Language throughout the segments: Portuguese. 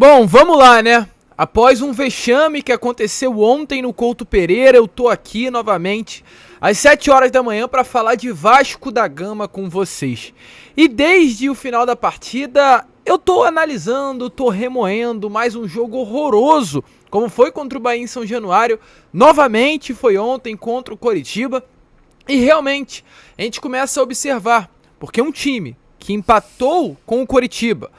Bom, vamos lá, né? Após um vexame que aconteceu ontem no Couto Pereira, eu tô aqui novamente às 7 horas da manhã para falar de Vasco da Gama com vocês. E desde o final da partida, eu tô analisando, tô remoendo mais um jogo horroroso, como foi contra o Bahia em São Januário, novamente foi ontem contra o Coritiba. E realmente, a gente começa a observar, porque um time que empatou com o Coritiba,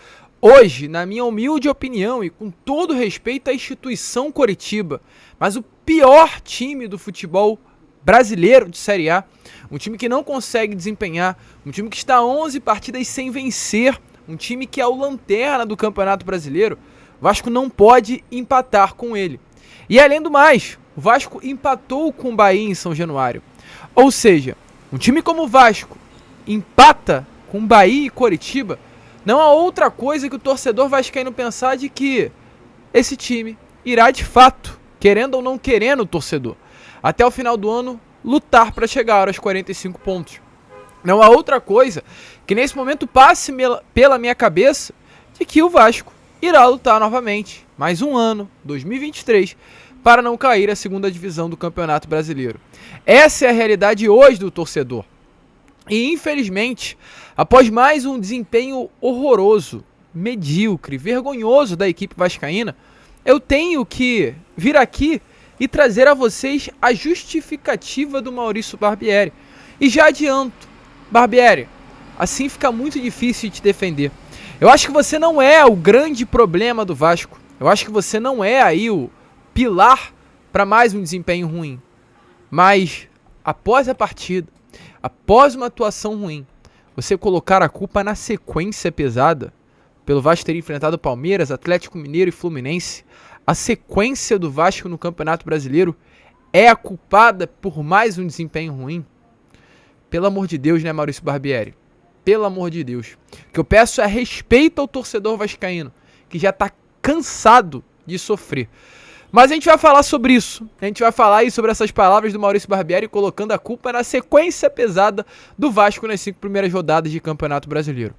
hoje, na minha humilde opinião e com todo respeito à instituição Coritiba, mas o pior time do futebol brasileiro de Série A, um time que não consegue desempenhar, um time que está 11 partidas sem vencer, um time que é o lanterna do Campeonato Brasileiro, o Vasco não pode empatar com ele. E além do mais, o Vasco empatou com o Bahia em São Januário. Ou seja, um time como o Vasco empata com Bahia e Coritiba, não há outra coisa que o torcedor vascaíno pensar de que esse time irá de fato, querendo ou não querendo o torcedor, até o final do ano lutar para chegar aos 45 pontos. Não há outra coisa que nesse momento passe pela minha cabeça de que o Vasco irá lutar novamente, mais um ano, 2023, para não cair à segunda divisão do Campeonato Brasileiro. Essa é a realidade hoje do torcedor. E infelizmente, após mais um desempenho horroroso, medíocre, vergonhoso da equipe vascaína, eu tenho que vir aqui e trazer a vocês a justificativa do Maurício Barbieri. E já adianto, Barbieri, assim fica muito difícil de te defender. Eu acho que você não é o grande problema do Vasco. Eu acho que você não é aí o pilar para mais um desempenho ruim. Mas, após a partida, após uma atuação ruim, você colocar a culpa na sequência pesada, pelo Vasco ter enfrentado Palmeiras, Atlético Mineiro e Fluminense, a sequência do Vasco no Campeonato Brasileiro é a culpada por mais um desempenho ruim? Pelo amor de Deus, né, Maurício Barbieri? Pelo amor de Deus. O que eu peço é respeito ao torcedor vascaíno, que já está cansado de sofrer. Mas a gente vai falar sobre isso. A gente vai falar aí sobre essas palavras do Maurício Barbieri colocando a culpa na sequência pesada do Vasco nas 5 primeiras rodadas de Campeonato Brasileiro.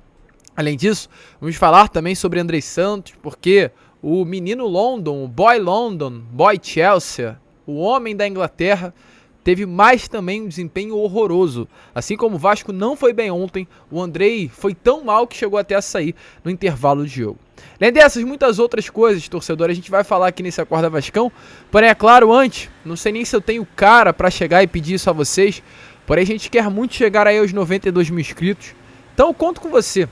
Além disso, vamos falar também sobre Andrei Santos, porque o menino London, o boy Chelsea, o homem da Inglaterra, teve mais também um desempenho horroroso. Assim como o Vasco não foi bem ontem, o Andrei foi tão mal que chegou até a sair no intervalo de jogo. Além dessas, muitas outras coisas, torcedor, a gente vai falar aqui nesse Acorda Vascão. Porém, é claro, antes, não sei nem se eu tenho cara pra chegar e pedir isso a vocês, porém a gente quer muito chegar aí aos 92 mil inscritos. Então eu conto com você.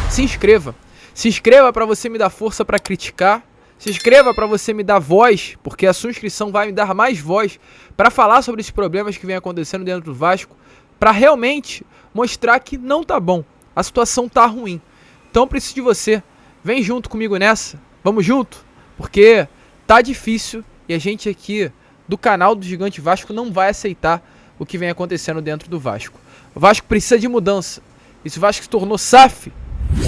Se inscreva. Se inscreva pra você me dar força pra criticar. Se inscreva para você me dar voz, porque a sua inscrição vai me dar mais voz para falar sobre esses problemas que vem acontecendo dentro do Vasco, para realmente mostrar que não tá bom, a situação tá ruim. Então eu preciso de você, vem junto comigo nessa, vamos junto, porque tá difícil e a gente aqui do canal do Gigante Vasco não vai aceitar o que vem acontecendo dentro do Vasco. O Vasco precisa de mudança, e se o Vasco se tornou SAF,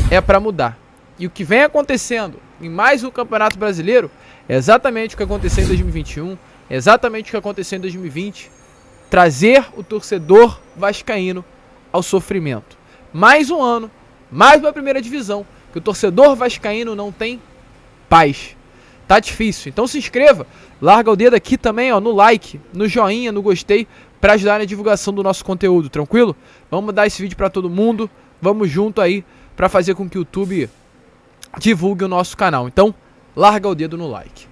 é para mudar. E o que vem acontecendo em mais um Campeonato Brasileiro é exatamente o que aconteceu em 2021, é exatamente o que aconteceu em 2020, trazer o torcedor vascaíno ao sofrimento. Mais um ano, mais uma primeira divisão, que o torcedor vascaíno não tem paz. Tá difícil, então se inscreva, larga o dedo aqui também, ó, no like, no joinha, no gostei, para ajudar na divulgação do nosso conteúdo, tranquilo? Vamos dar esse vídeo para todo mundo, vamos junto aí para fazer com que o YouTube divulgue o nosso canal. Então, larga o dedo no like.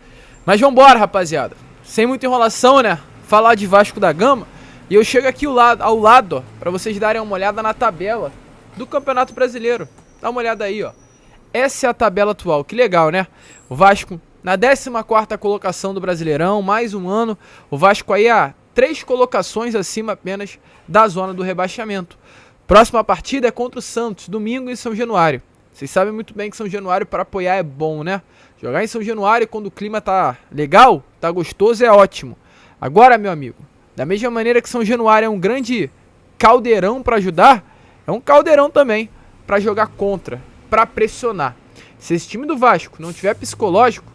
Mas vambora, rapaziada. Sem muita enrolação, né? Falar de Vasco da Gama. E eu chego aqui ao lado, ó, pra vocês darem uma olhada na tabela do Campeonato Brasileiro. Dá uma olhada aí, ó. Essa é a tabela atual. Que legal, né? O Vasco na 14ª colocação do Brasileirão. Mais um ano. O Vasco aí a 3 colocações acima apenas da zona do rebaixamento. Próxima partida é contra o Santos, domingo em São Januário. Vocês sabem muito bem que São Januário para apoiar é bom, né? Jogar em São Januário quando o clima tá legal, tá gostoso, é ótimo. Agora, meu amigo, da mesma maneira que São Januário é um grande caldeirão para ajudar, é um caldeirão também para jogar contra, para pressionar. Se esse time do Vasco não tiver psicológico,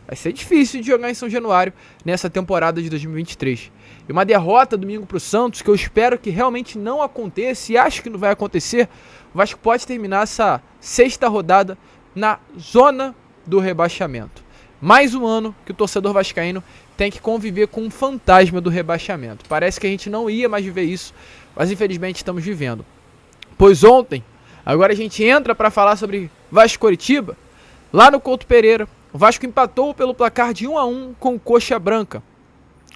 vai ser difícil de jogar em São Januário nessa temporada de 2023. E uma derrota domingo pro Santos, que eu espero que realmente não aconteça e acho que não vai acontecer, o Vasco pode terminar essa 6ª rodada na zona do rebaixamento. Mais um ano que o torcedor vascaíno tem que conviver com um fantasma do rebaixamento. Parece que a gente não ia mais viver isso, mas infelizmente estamos vivendo. Pois ontem, agora a gente entra para falar sobre Vasco Coritiba. Lá no Couto Pereira, o Vasco empatou pelo placar de 1-1 com o Coxa Branca.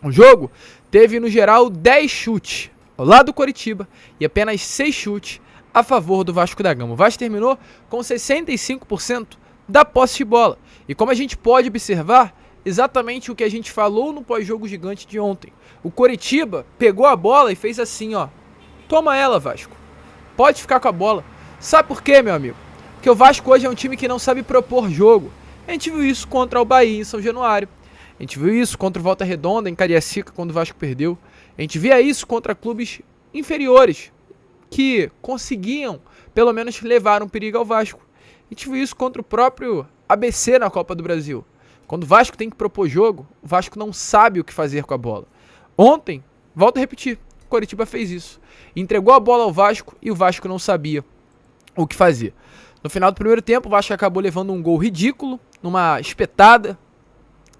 O jogo teve no geral 10 chutes ao lado do Coritiba e apenas 6 chutes a favor do Vasco da Gama. O Vasco terminou com 65% da posse de bola. E como a gente pode observar, exatamente o que a gente falou no pós-jogo gigante de ontem. O Coritiba pegou a bola e fez assim, ó. Toma ela, Vasco. Pode ficar com a bola. Sabe por quê, meu amigo? Porque o Vasco hoje é um time que não sabe propor jogo. A gente viu isso contra o Bahia em São Januário. A gente viu isso contra o Volta Redonda em Cariacica, quando o Vasco perdeu. A gente via isso contra clubes inferiores, que conseguiam, pelo menos, levar um perigo ao Vasco. A gente viu isso contra o próprio ABC na Copa do Brasil. Quando o Vasco tem que propor jogo, o Vasco não sabe o que fazer com a bola. Ontem, volto a repetir, o Coritiba fez isso. Entregou a bola ao Vasco e o Vasco não sabia o que fazer. No final do primeiro tempo, o Vasco acabou levando um gol ridículo, numa espetada,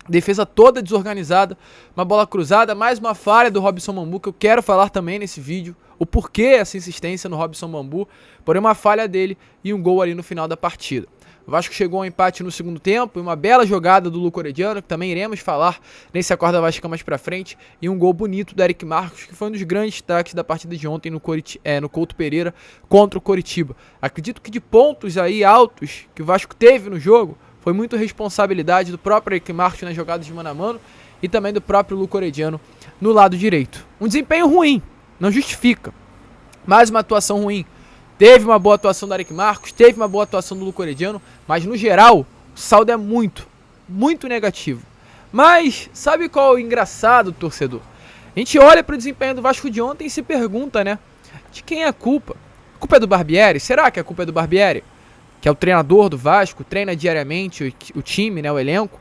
defesa toda desorganizada, uma bola cruzada, mais uma falha do Robson Bambu, que eu quero falar também nesse vídeo, o porquê essa insistência no Robson Bambu, porém uma falha dele e um gol ali no final da partida. O Vasco chegou ao empate no segundo tempo e uma bela jogada do Luco Orediano, que também iremos falar nesse Acorda Vasca mais pra frente, e um gol bonito do Eric Marcos, que foi um dos grandes destaques da partida de ontem no Couto Pereira contra o Coritiba. Acredito que de pontos aí altos que o Vasco teve no jogo, foi muito responsabilidade do próprio Eric Marcos nas jogadas de mano a mano e também do próprio Luco Orediano no lado direito. Um desempenho ruim, não justifica. Mais uma atuação ruim. Teve uma boa atuação do Eric Marcos, teve uma boa atuação do Luco Orediano, mas no geral o saldo é muito negativo. Mas sabe qual é o engraçado, torcedor? A gente olha para o desempenho do Vasco de ontem e se pergunta, né? De quem é a culpa? A culpa é do Barbieri? Será que a culpa é do Barbieri? Que é o treinador do Vasco, treina diariamente o time, né, o elenco.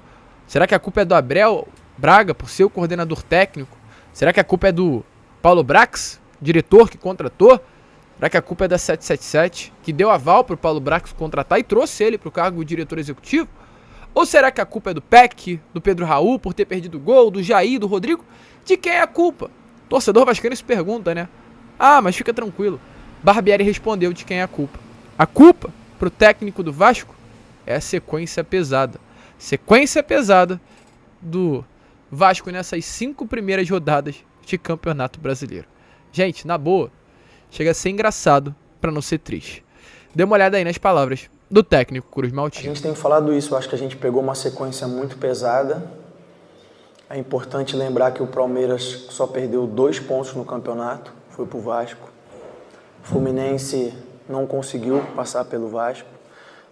Será que a culpa é do Abel Braga, por ser o coordenador técnico? Será que a culpa é do Paulo Brax, diretor que contratou? Será que a culpa é da 777, que deu aval para o Paulo Brax contratar e trouxe ele para o cargo de diretor executivo? Ou será que a culpa é do Peck, do Pedro Raul, por ter perdido o gol, do Jair, do Rodrigo? De quem é a culpa? O torcedor vascaíno se pergunta, né? Ah, mas fica tranquilo. Barbieri respondeu de quem é a culpa. A culpa pro técnico do Vasco é a sequência pesada. Sequência pesada do Vasco nessas 5 primeiras rodadas de Campeonato Brasileiro. Gente, na boa, chega a ser engraçado pra não ser triste. Dê uma olhada aí nas palavras do técnico Cruz Maltino. A gente tem falado isso, eu acho que a gente pegou uma sequência muito pesada. É importante lembrar que o Palmeiras só perdeu 2 pontos no campeonato, foi pro Vasco. O Fluminense não conseguiu passar pelo Vasco.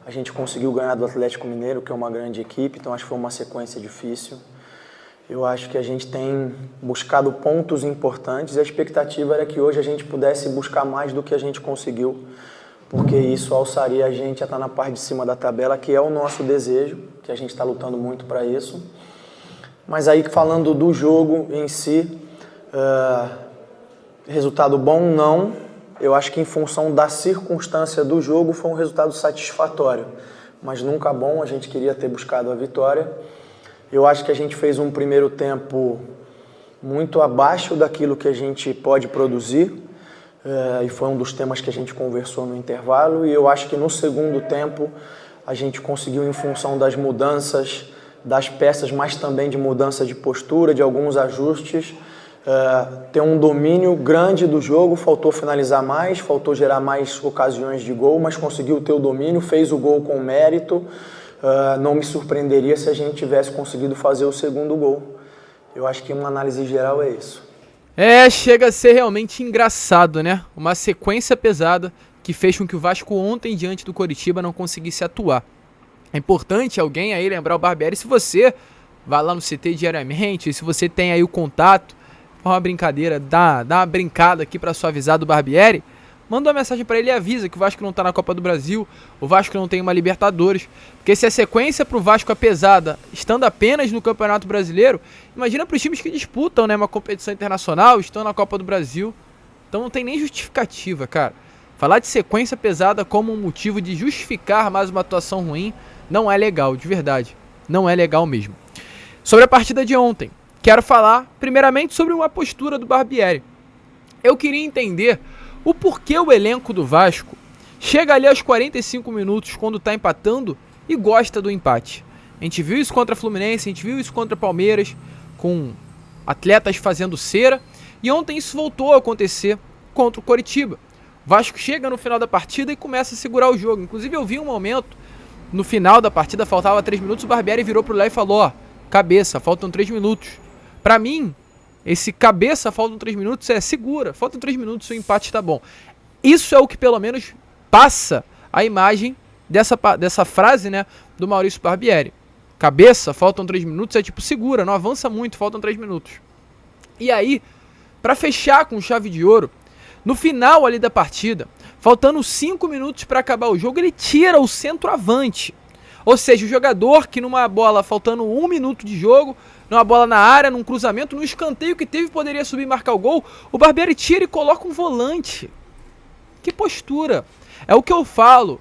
A gente conseguiu ganhar do Atlético Mineiro, que é uma grande equipe, então acho que foi uma sequência difícil. Eu acho que a gente tem buscado pontos importantes e a expectativa era que hoje a gente pudesse buscar mais do que a gente conseguiu, porque isso alçaria a gente a estar na parte de cima da tabela, que é o nosso desejo, que a gente está lutando muito para isso. Mas aí, falando do jogo em si, resultado bom não. Eu acho que em função da circunstância do jogo foi um resultado satisfatório, mas nunca bom, a gente queria ter buscado a vitória. Eu acho que a gente fez um primeiro tempo muito abaixo daquilo que a gente pode produzir, e foi um dos temas que a gente conversou no intervalo, e eu acho que no segundo tempo a gente conseguiu, em função das mudanças das peças, mas também de mudança de postura, de alguns ajustes, ter um domínio grande do jogo. Faltou finalizar mais, faltou gerar mais ocasiões de gol, mas conseguiu ter o domínio, fez o gol com mérito. Não me surpreenderia se a gente tivesse conseguido fazer o segundo gol. Eu acho que uma análise geral é isso. Chega a ser realmente engraçado, né? Uma sequência pesada que fez com que o Vasco ontem, diante do Coritiba, não conseguisse atuar. É importante alguém aí lembrar o Barbieri, se você vai lá no CT diariamente, se você tem aí o contato, uma brincadeira, dá uma brincada aqui pra suavizar do Barbieri, manda uma mensagem pra ele e avisa que o Vasco não tá na Copa do Brasil, o Vasco não tem uma Libertadores, porque se a sequência pro Vasco é pesada, estando apenas no Campeonato Brasileiro, imagina pros times que disputam, né, uma competição internacional, estão na Copa do Brasil, então não tem nem justificativa, cara. Falar de sequência pesada como um motivo de justificar mais uma atuação ruim Não é legal, de verdade. Não é legal mesmo. Sobre a partida de ontem, quero falar primeiramente sobre uma postura do Barbieri. Eu queria entender o porquê o elenco do Vasco chega ali aos 45 minutos quando tá empatando e gosta do empate. A gente viu isso contra a Fluminense, a gente viu isso contra o Palmeiras, com atletas fazendo cera, e ontem isso voltou a acontecer contra o Coritiba. O Vasco chega no final da partida e começa a segurar o jogo. Inclusive eu vi um momento, no final da partida, faltava 3 minutos, o Barbieri virou pro Léo e falou, ó, cabeça, faltam 3 minutos. Pra mim, esse cabeça, faltam 3 minutos, é segura, faltam 3 minutos, o empate tá bom. Isso é o que pelo menos passa a imagem dessa frase, né, do Maurício Barbieri. Cabeça, faltam 3 minutos, é tipo segura, não avança muito, faltam 3 minutos. E aí, pra fechar com chave de ouro, no final ali da partida, faltando 5 minutos para acabar o jogo, ele tira o centroavante. Ou seja, o jogador que numa bola faltando 1 minuto de jogo, numa bola na área, num cruzamento, num escanteio que teve, poderia subir e marcar o gol, o Barbieri tira e coloca um volante. Que postura! É o que eu falo.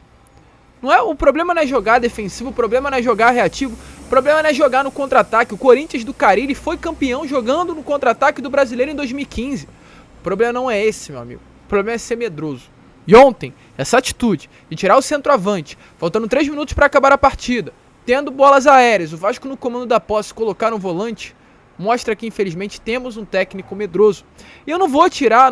O problema não é jogar defensivo, o problema não é jogar reativo, o problema não é jogar no contra-ataque. O Corinthians do Carille foi campeão jogando no contra-ataque do Brasileiro em 2015. O problema não é esse, meu amigo. O problema é ser medroso. E ontem, essa atitude de tirar o centroavante, faltando 3 minutos para acabar a partida, tendo bolas aéreas, o Vasco no comando da posse colocar um volante, mostra que infelizmente temos um técnico medroso. E eu não vou tirar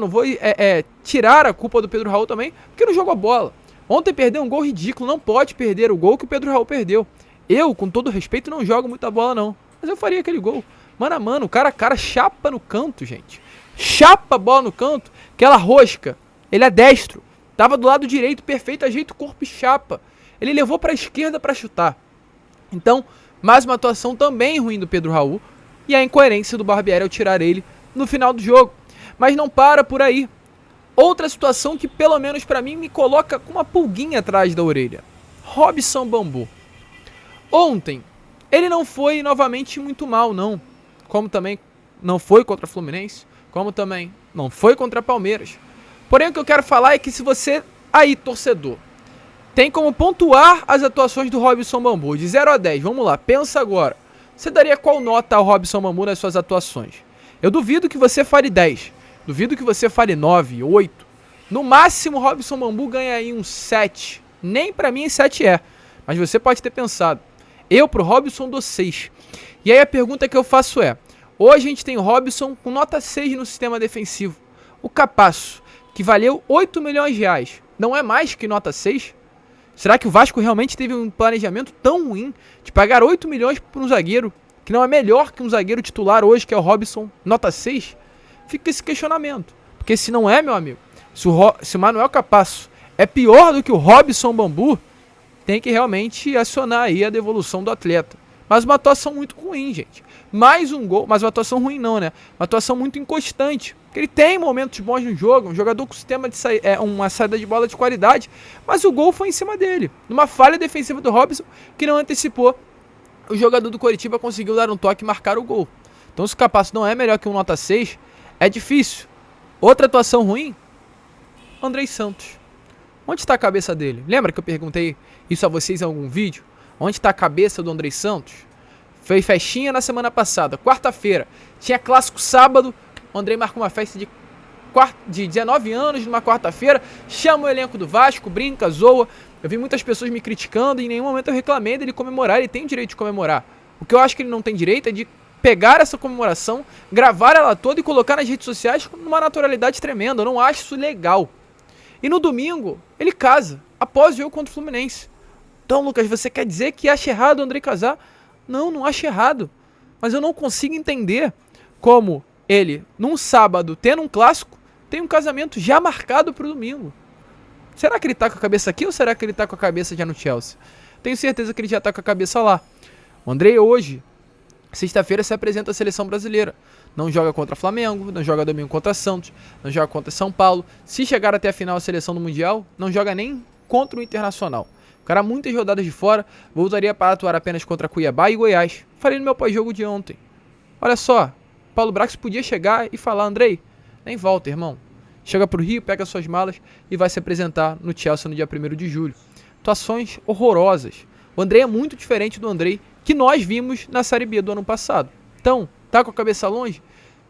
a culpa do Pedro Raul também, porque não jogou a bola. Ontem perdeu um gol ridículo, não pode perder o gol que o Pedro Raul perdeu. Eu, com todo respeito, não jogo muita bola não, mas eu faria aquele gol. Mano a mano, cara a cara, chapa no canto, gente. Chapa a bola no canto, aquela rosca. Ele é destro, tava do lado direito, perfeito, ajeita o corpo e chapa. Ele levou pra esquerda pra chutar. Então, mais uma atuação também ruim do Pedro Raul, e a incoerência do Barbieri ao tirar ele no final do jogo. Mas não para por aí. Outra situação que pelo menos pra mim me coloca com uma pulguinha atrás da orelha. Robson Bambu. Ontem, ele não foi novamente muito mal, não. Como também não foi contra a Fluminense, como também não foi contra a Palmeiras. Porém, o que eu quero falar é que se você, aí, torcedor, tem como pontuar as atuações do Robson Bambu de 0 a 10, vamos lá, pensa agora. Você daria qual nota ao Robson Bambu nas suas atuações? Eu duvido que você fale 10. Duvido que você fale 9, 8. No máximo, o Robson Bambu ganha aí um 7. Nem pra mim 7 é. Mas você pode ter pensado. Eu pro Robson dou 6. E aí a pergunta que eu faço é: hoje a gente tem o Robson com nota 6 no sistema defensivo. O Capasso, que valeu 8 milhões de reais, não é mais que nota 6? Será que o Vasco realmente teve um planejamento tão ruim de pagar 8 milhões por um zagueiro que não é melhor que um zagueiro titular hoje, que é o Robson, nota 6? Fica esse questionamento. Porque se não é, meu amigo, se o Manuel Capasso é pior do que o Robson Bambu, tem que realmente acionar aí a devolução do atleta. Mas uma atuação muito ruim, gente. Mais um gol, mas uma atuação ruim não, né? Uma atuação muito inconstante. Porque ele tem momentos bons no jogo, um jogador com sistema de uma saída de bola de qualidade, mas o gol foi em cima dele. Numa falha defensiva do Robson, que não antecipou, o jogador do Coritiba conseguiu dar um toque e marcar o gol. Então se o Capasso não é melhor que um nota 6, é difícil. Outra atuação ruim, Andrei Santos. Onde está a cabeça dele? Lembra que eu perguntei isso a vocês em algum vídeo? Onde está a cabeça do Andrei Santos? Fez festinha na semana passada, quarta-feira. Tinha clássico sábado. O Andrei marcou uma festa de 19 anos numa quarta-feira. Chama o elenco do Vasco, brinca, zoa. Eu vi muitas pessoas me criticando e em nenhum momento eu reclamei dele comemorar. Ele tem direito de comemorar. O que eu acho que ele não tem direito é de pegar essa comemoração, gravar ela toda e colocar nas redes sociais numa naturalidade tremenda. Eu não acho isso legal. E no domingo, ele casa, após o jogo contra o Fluminense. Então, Lucas, você quer dizer que acha errado o Andrei casar? Não, não acho errado. Mas eu não consigo entender como ele, num sábado, tendo um clássico, tem um casamento já marcado para o domingo. Será que ele tá com a cabeça aqui ou será que ele tá com a cabeça já no Chelsea? Tenho certeza que ele já tá com a cabeça lá. O Andrei hoje, sexta-feira, se apresenta à seleção brasileira. Não joga contra Flamengo, não joga domingo contra Santos, não joga contra São Paulo. Se chegar até a final da seleção do Mundial, não joga nem contra o Internacional. O cara, muitas rodadas de fora, voltaria para atuar apenas contra Cuiabá e Goiás. Falei no meu pós-jogo de ontem. Olha só, Paulo Brax podia chegar e falar: Andrei, nem volta, irmão. Chega pro Rio, pega suas malas e vai se apresentar no Chelsea no dia 1º de julho. Atuações horrorosas. O Andrei é muito diferente do Andrei que nós vimos na Série B do ano passado. Então, tá com a cabeça longe?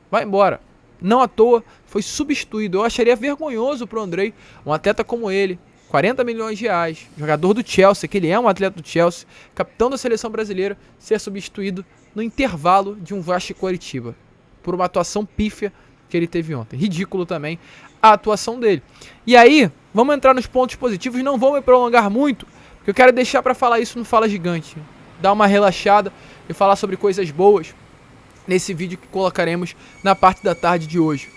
Vai embora. Não à toa, foi substituído. Eu acharia vergonhoso pro Andrei, um atleta como ele, 40 milhões de reais, jogador do Chelsea, que ele é um atleta do Chelsea, capitão da seleção brasileira, ser substituído no intervalo de um Vasco e Coritiba, por uma atuação pífia que ele teve ontem. Ridículo também a atuação dele. E aí, vamos entrar nos pontos positivos, não vou me prolongar muito, porque eu quero deixar para falar isso no Fala Gigante. Dar uma relaxada e falar sobre coisas boas nesse vídeo que colocaremos na parte da tarde de hoje.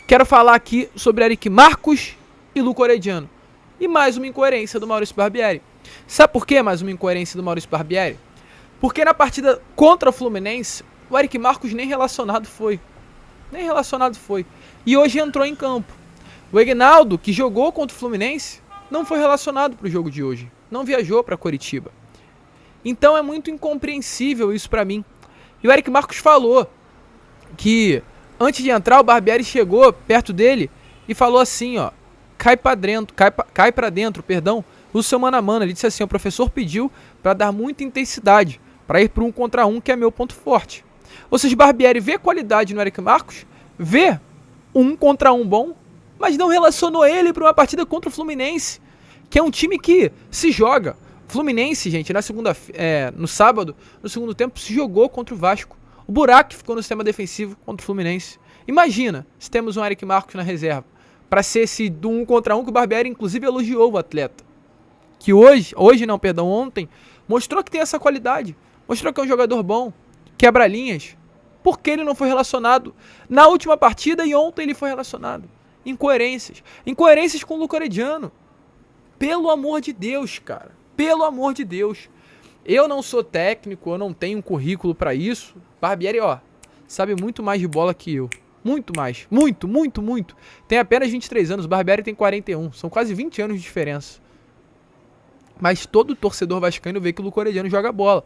Quero falar aqui sobre Eric Marcos e Luco Orediano. E mais uma incoerência do Maurício Barbieri. Sabe por que mais uma incoerência do Maurício Barbieri? Porque na partida contra o Fluminense, o Eric Marcos nem relacionado foi. Nem relacionado foi. E hoje entrou em campo. O Egnaldo, que jogou contra o Fluminense, não foi relacionado para o jogo de hoje. Não viajou para Coritiba. Então é muito incompreensível isso para mim. E o Eric Marcos falou que antes de entrar o Barbieri chegou perto dele e falou assim, ó, cai pra dentro, o seu mano a mano. Ele disse assim, o professor pediu para dar muita intensidade, para ir para 1 contra 1, que é meu ponto forte. Ou seja, o Barbieri vê qualidade no Eric Marcos, vê 1 contra 1 bom, mas não relacionou ele para uma partida contra o Fluminense, que é um time que se joga. Fluminense, gente, no sábado, no segundo tempo, se jogou contra o Vasco. O buraco ficou no sistema defensivo contra o Fluminense. Imagina se temos um Eric Marcos na reserva, para ser esse do 1 contra 1 que o Barbieri inclusive elogiou o atleta. Que ontem, mostrou que tem essa qualidade. Mostrou que é um jogador bom, quebra linhas. Por que ele não foi relacionado na última partida e ontem ele foi relacionado? Incoerências. Incoerências com o Luco Orediano. Pelo amor de Deus, cara. Pelo amor de Deus. Eu não sou técnico, eu não tenho um currículo pra isso. Barbieri, ó, sabe muito mais de bola que eu. Muito mais. Muito, muito, muito. Tem apenas 23 anos, o Barbieri tem 41. São quase 20 anos de diferença. Mas todo torcedor vascaíno vê que o Luco Orediano joga bola.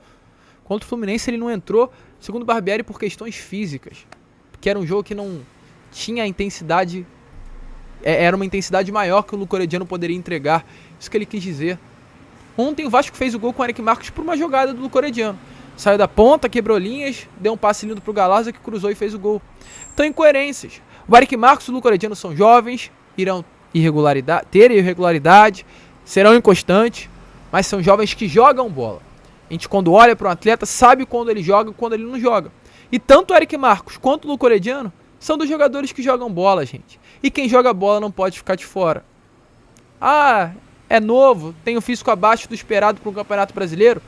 Contra o Fluminense ele não entrou, segundo o Barbieri, por questões físicas. Porque era um jogo que não tinha a intensidade... Era uma intensidade maior que o Luco Orediano poderia entregar. Isso que ele quis dizer. Ontem o Vasco fez o gol com o Eric Marcos por uma jogada do Luco Orediano. Saiu da ponta, quebrou linhas, deu um passe lindo pro Galarza que cruzou e fez o gol. Então, incoerências. O Eric Marcos e o Luco Orediano são jovens, irão ter irregularidade, serão inconstantes, mas são jovens que jogam bola. A gente, quando olha para um atleta, sabe quando ele joga e quando ele não joga. E tanto o Eric Marcos quanto o Luco Orediano são dos jogadores que jogam bola, gente. E quem joga bola não pode ficar de fora. Ah, é novo, tem o físico abaixo do esperado para um campeonato brasileiro.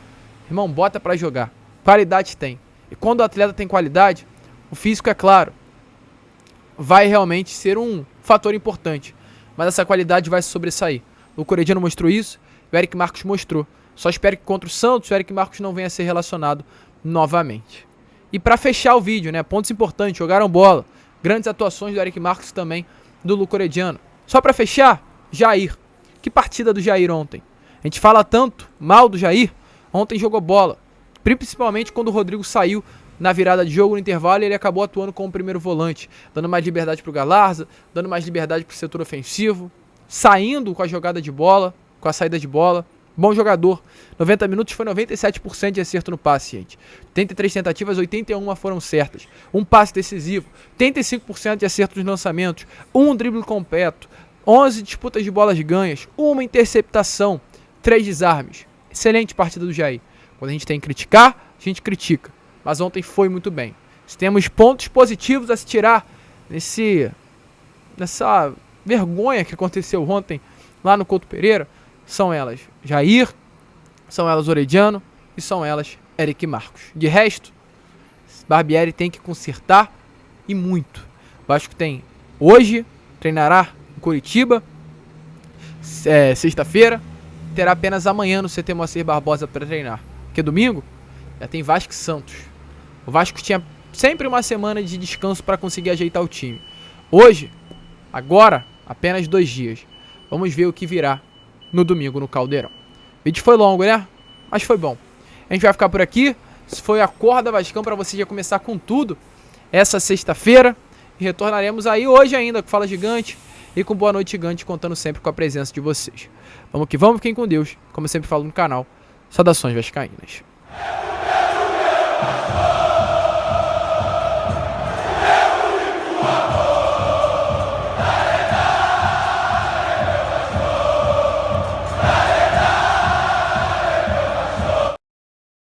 Irmão, bota pra jogar. Qualidade tem. E quando o atleta tem qualidade, o físico, é claro, vai realmente ser um fator importante. Mas essa qualidade vai se sobressair. O Corediano mostrou isso, o Eric Marcos mostrou. Só espero que contra o Santos o Eric Marcos não venha a ser relacionado novamente. E pra fechar o vídeo, né, pontos importantes, jogaram bola. Grandes atuações do Eric Marcos também, do Luco Orediano. Só pra fechar, Jair. Que partida do Jair ontem. A gente fala tanto mal do Jair. Ontem jogou bola, principalmente quando o Rodrigo saiu na virada de jogo no intervalo e ele acabou atuando como primeiro volante, dando mais liberdade para o Galarza, dando mais liberdade para o setor ofensivo, saindo com a jogada de bola, com a saída de bola. Bom jogador. 90 minutos foi 97% de acerto no passe, gente. 83 tentativas, 81 foram certas. Um passe decisivo, 85% de acerto nos lançamentos, um drible completo, 11 disputas de bolas ganhas, uma interceptação, 3 desarmes. Excelente partida do Jair. Quando a gente tem que criticar, a gente critica. Mas ontem foi muito bem. Se temos pontos positivos a se tirar nessa vergonha que aconteceu ontem lá no Couto Pereira, são elas Jair, são elas Orediano e são elas Eric Marcos. De resto, Barbieri tem que consertar e muito. O Vasco tem hoje, treinará em Coritiba, sexta-feira, terá apenas amanhã no CT Moacir Barbosa para treinar. Porque domingo já tem Vasco e Santos. O Vasco tinha sempre uma semana de descanso para conseguir ajeitar o time. Hoje, agora, apenas 2 dias. Vamos ver o que virá no domingo no Caldeirão. O vídeo foi longo, né? Mas foi bom. A gente vai ficar por aqui. Esse foi a Acorda Vascão para você já começar com tudo essa sexta-feira. E retornaremos aí hoje ainda com Fala Gigante e com Boa Noite Gigante, contando sempre com a presença de vocês. Vamos que vamos, fiquem com Deus. Como eu sempre falo no canal, Saudações vascaínas.